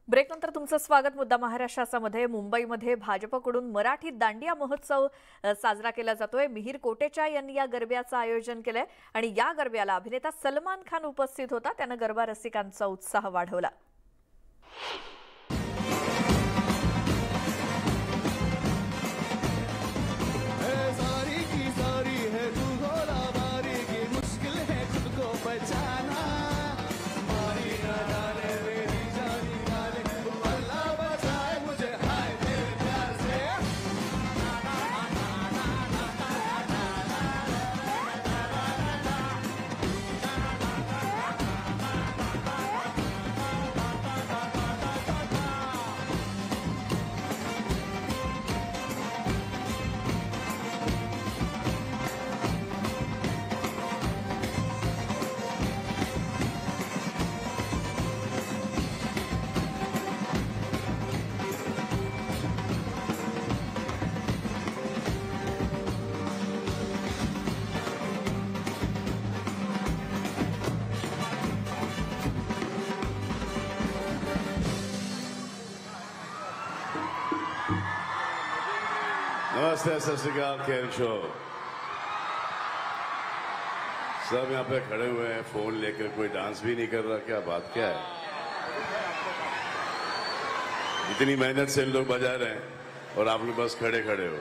ब्रेकनंतर तुमचं स्वागत. मुद्दा महाराष्ट्रामध्ये मुंबईमध्ये भाजपकडून मराठी दांडिया महोत्सव साजरा केला जातोय. मिहिर कोटेचा यांनी या गरब्याचं आयोजन केलंय आणि या गरब्याला अभिनेता सलमान खान उपस्थित होता. त्यानं गरबा रसिकांचा उत्साह वाढवला. नमस्ते, सत श्री अकाल, केम छो? सब यहाँ पे खड़े हुए हैं फोन लेकर, कोई डांस भी नहीं कर रहा. क्या बात क्या है? इतनी मेहनत से लोग बजा रहे हैं और आप लोग बस खड़े खड़े हो.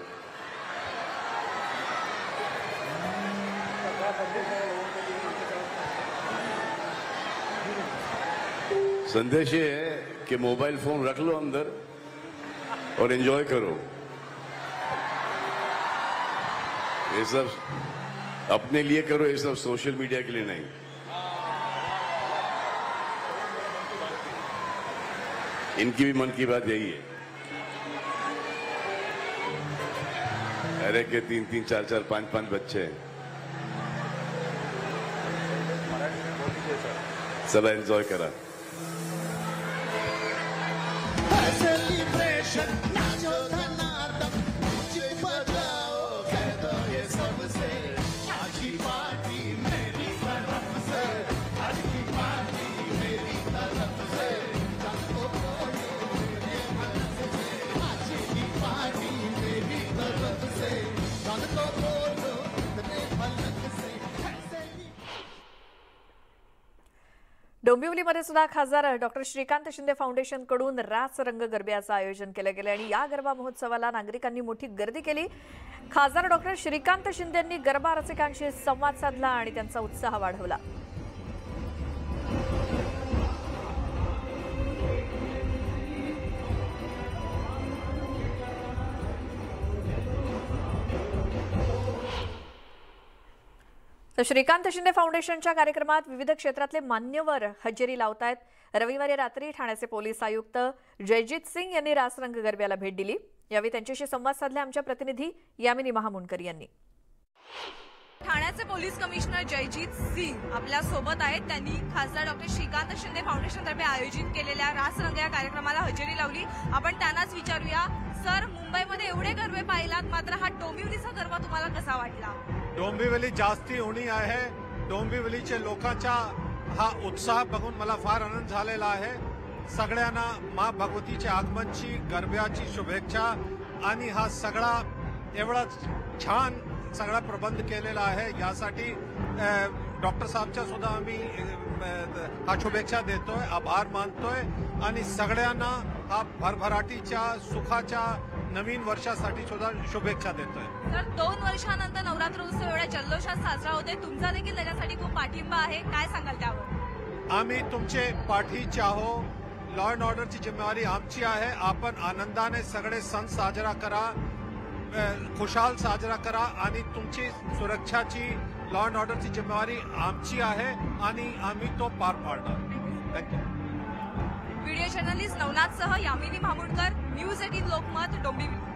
संदेश ये है कि मोबाइल फोन रख लो अंदर और एंजॉय करो. ये सब अपने लिए करो, ये सब सोशल मीडिया के लिए नहीं. इनकी भी मन की बात यही है. अरे के 3-3, 4-4, 5-5 बच्चे हैं. चला एंजॉय करा. डोंबिवलीमध्ये सुद्धा खासदार डॉक्टर श्रीकांत शिंदे फाउंडेशन कडून रास रंग गरब्याचं आयोजन केलं गेलं आणि या गरबा महोत्सवाला नागरिकांनी मोठी गर्दी केली. खासदार डॉक्टर श्रीकांत शिंदे यांनी गरबा रसिकांशी संवाद साधला आणि त्यांचा उत्साह वाढवला. तर श्रीकांत शिंदे फाउंडेशनच्या कार्यक्रमात विविध क्षेत्रातले मान्यवर हजेरी लावतायत. रविवारी रात्री ठाण्याचे पोलीस आयुक्त जयजीत सिंग यांनी रासरंग गरब्याला भेट दिली. यावेळी त्यांच्याशी संवाद साधला आमच्या प्रतिनिधी यामिनी महामुंडकर यांनी. ठाण्याचे पोलीस कमिशनर जयजीत सिंग आपल्या सोबत आहेत. त्यांनी खासदार डॉक्टर श्रीकांत शिंदे फाउंडेशनतर्फे आयोजित केलेल्या रासरंग या कार्यक्रमाला हजेरी लावली. आपण त्यांनाच विचारूया, सर, मुंबईमध्ये एवढे गरबे पाहिलात, मात्र हा डोंबिवलीचा गरबा तुम्हाला कसा वाटला? डोंबिवली जास्ती होणी आहे. डोंबिवलीचे लोकांचा हा उत्साह बघून मला फार आनंद झालेला आहे. सगळ्यांना मा भगवतीच्या आगमनची, गरब्याची शुभेच्छा. आणि हा सगळा एवढा छान सगळा प्रबंध केलेला आहे. यासाठी डॉक्टर साहेबच्या सुद्धा आम्ही हा शुभेच्छा देतोय, आभार मानतोय आणि सगळ्यांना हा भरभराटीच्या, सुखाच्या नवीन वर्षासाठी सुद्धा शुभेच्छा देतोय. तर 2 वर्षानंतर नवरात्र उत्सव एवढ्या जल्लोषात साजरा होतोय. तुमचा देखील त्याच्यासाठी खूप पाठिंबा आहे. काय सांगाल त्यावर? आम्ही तुमचे पाठीचे आहो. लॉ अँड ऑर्डरची जिम्मेवारी आमची आहे. आपण आनंदाने सगळे सण साजरा करा, खुशाल साजरा करा आणि तुमची सुरक्षाची, लॉ अँड ऑर्डरची जिम्मेवारी आमची आहे आणि आम्ही तो पार पाडणार. थँक्यू. व्हिडिओ जर्नलिस्ट नवनाथसह यामिनी महामुंडकर, न्यूज 18 लोकमत, डोंबिवली.